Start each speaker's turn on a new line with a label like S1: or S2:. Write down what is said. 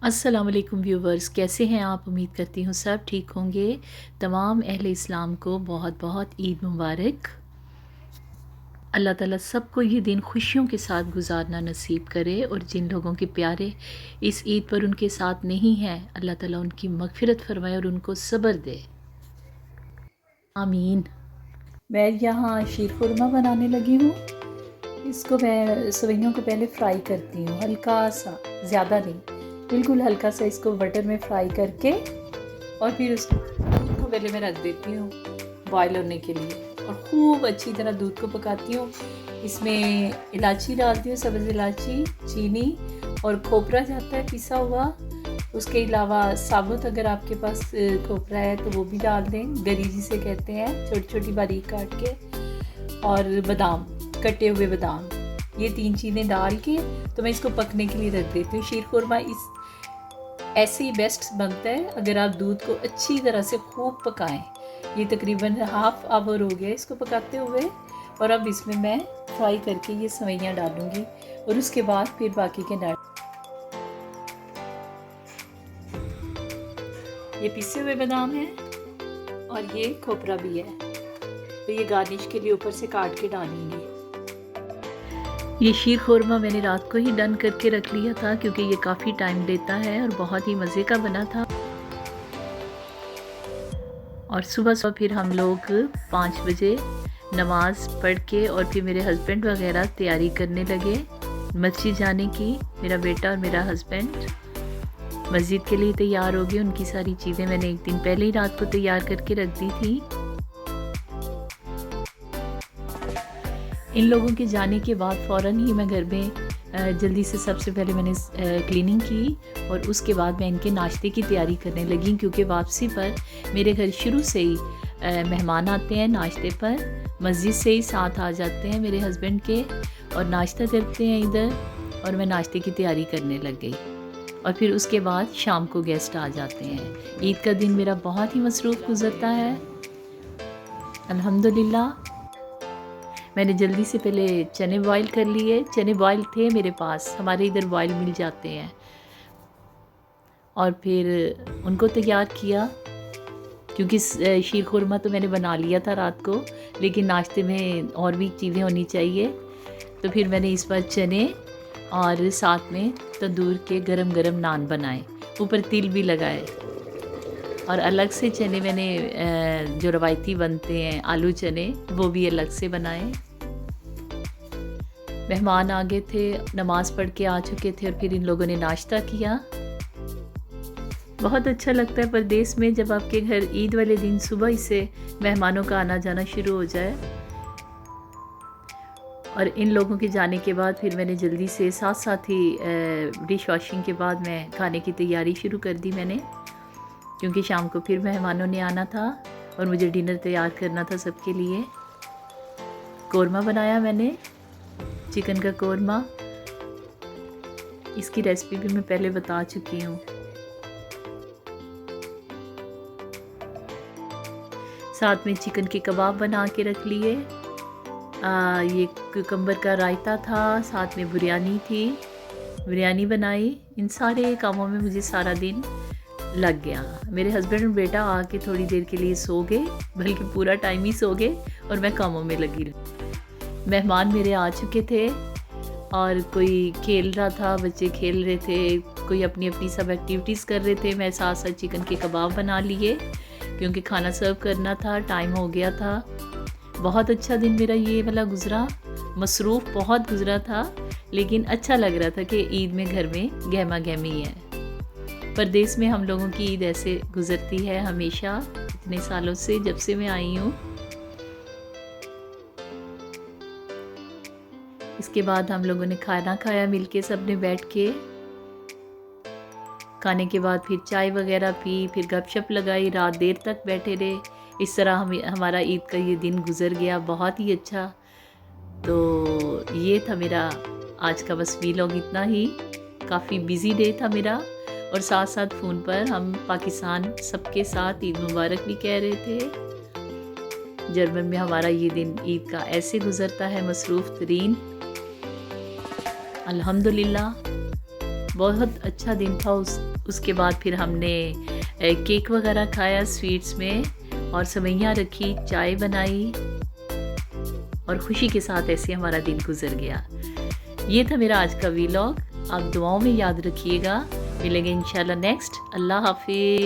S1: अस्सलाम वालेकुम व्यूवर्स, कैसे हैं आप? उम्मीद करती हूँ सब ठीक होंगे। तमाम अहले इस्लाम को बहुत बहुत ईद मुबारक। अल्लाह ताला सबको ये दिन खुशियों के साथ गुजारना नसीब करे और जिन लोगों के प्यारे इस ईद पर उनके साथ नहीं हैं, अल्लाह ताला उनकी मग़फ़िरत फ़रमाए और उनको सब्र दे, आमीन। मैं यहाँ शीर खुरमा बनाने लगी हूँ। इसको मैं सेवइयों को पहले फ्राई करती हूँ, हल्का सा, ज़्यादा नहीं, बिल्कुल हल्का सा इसको बटर में फ्राई करके और फिर उसको दूध को पहले मैं रख देती हूँ बॉयल होने के लिए और खूब अच्छी तरह दूध को पकाती हूँ। इसमें इलायची डालती हूँ, सब्ज़ इलायची, चीनी और खोपरा जाता है पिसा हुआ। उसके अलावा साबुत अगर आपके पास खोपरा है तो वो भी डाल दें, गरी जिसे कहते हैं, छोटी छोटी बारीक काट के, और बादाम, कटे हुए बादाम, ये 3 चीज़ें डाल के तो मैं इसको पकने के लिए रख देती हूँ। शीर खुरमा इस ऐसे ही बेस्ट बनता है अगर आप दूध को अच्छी तरह से खूब पकाएं। ये तकरीबन हाफ आवर हो गया इसको पकाते हुए और अब इसमें मैं फ्राई करके ये सेवइयाँ डालूँगी और उसके बाद फिर बाकी के नट। ये पिसे हुए बादाम है और ये खोपरा भी है, तो ये गार्निश के लिए ऊपर से काट के डालेंगे। ये शीर खुरमा मैंने रात को ही डन करके रख लिया था क्योंकि ये काफ़ी टाइम लेता है और बहुत ही मज़े का बना था। और सुबह फिर हम लोग 5 बजे नमाज़ पढ़ के और फिर मेरे हस्बैंड वगैरह तैयारी करने लगे मस्जिद जाने की। मेरा बेटा और मेरा हस्बैंड मस्जिद के लिए तैयार हो गए। उनकी सारी चीज़ें मैंने एक दिन पहले ही रात को तैयार करके रख दी थी। इन लोगों के जाने के बाद फ़ौरन ही मैं घर में जल्दी से सबसे पहले मैंने क्लीनिंग की और उसके बाद मैं इनके नाश्ते की तैयारी करने लगी क्योंकि वापसी पर मेरे घर शुरू से ही मेहमान आते हैं नाश्ते पर। मस्जिद से ही साथ आ जाते हैं मेरे हस्बैंड के और नाश्ता करते हैं इधर, और मैं नाश्ते की तैयारी करने लग गई। और फिर उसके बाद शाम को गेस्ट आ जाते हैं। ईद का दिन मेरा बहुत ही मसरूफ़ गुज़रता है अल्हम्दुलिल्लाह। मैंने जल्दी से पहले चने बॉयल कर लिए। चने बॉयल थे मेरे पास, हमारे इधर बॉयल मिल जाते हैं, और फिर उनको तैयार किया क्योंकि शीर खुरमा तो मैंने बना लिया था रात को, लेकिन नाश्ते में और भी चीज़ें होनी चाहिए। तो फिर मैंने इस बार चने और साथ में तंदूर के गरम गरम नान बनाए, ऊपर तिल भी लगाए, और अलग से चने मैंने जो रवायती बनते हैं आलू चने, वो भी अलग से बनाए। मेहमान आ गए थे, नमाज़ पढ़ के आ चुके थे और फिर इन लोगों ने नाश्ता किया। बहुत अच्छा लगता है परदेस में जब आपके घर ईद वाले दिन सुबह ही से मेहमानों का आना जाना शुरू हो जाए। और इन लोगों के जाने के बाद फिर मैंने जल्दी से साथ साथ ही डिश वॉशिंग के बाद मैं खाने की तैयारी शुरू कर दी मैंने, क्योंकि शाम को फिर मेहमानों ने आना था और मुझे डिनर तैयार करना था सबके लिए। कोरमा बनाया मैंने, चिकन का कोरमा। इसकी रेसिपी भी मैं पहले बता चुकी हूँ। साथ में चिकन के कबाब बना के रख लिए। ये कुकम्बर का रायता था, साथ में बिरयानी थी, बिरयानी बनाई। इन सारे कामों में मुझे सारा दिन लग गया। मेरे हस्बैंड और बेटा आके थोड़ी देर के लिए सो गए, बल्कि पूरा टाइम ही सो गए और मैं कामों में लगी। मेहमान मेरे आ चुके थे और कोई खेल रहा था, बच्चे खेल रहे थे, कोई अपनी अपनी सब एक्टिविटीज़ कर रहे थे। मैं साथ साथ चिकन के कबाब बना लिए क्योंकि खाना सर्व करना था, टाइम हो गया था। बहुत अच्छा दिन मेरा ये वाला गुज़रा, मसरूफ़ बहुत गुज़रा था, लेकिन अच्छा लग रहा था कि ईद में घर में गहमा गहमी है। परदेस में हम लोगों की ईद ऐसे गुज़रती है हमेशा, इतने सालों से, जब से मैं आई हूँ। इसके बाद हम लोगों ने खाना खाया मिलके, सब ने बैठ के। खाने के बाद फिर चाय वगैरह पी, फिर गपशप लगाई, रात देर तक बैठे रहे। इस तरह हमारा ईद का ये दिन गुज़र गया, बहुत ही अच्छा। तो ये था मेरा आज का बस वीलॉग, इतना ही। काफ़ी बिज़ी डे था मेरा, और साथ साथ फ़ोन पर हम पाकिस्तान सबके साथ ईद मुबारक भी कह रहे थे। जर्मन में हमारा ये दिन ईद का ऐसे गुज़रता है, मसरूफ़ तरीन, अल्हम्दुलिल्लाह। बहुत अच्छा दिन था। उसके बाद फिर हमने केक वगैरह खाया स्वीट्स में, और सेवइयाँ रखी, चाय बनाई, और ख़ुशी के साथ ऐसे हमारा दिन गुजर गया। ये था मेरा आज का व्लॉग। आप दुआओं में याद रखिएगा। मिलेंगे इंशाल्लाह नेक्स्ट। अल्लाह हाफिज़।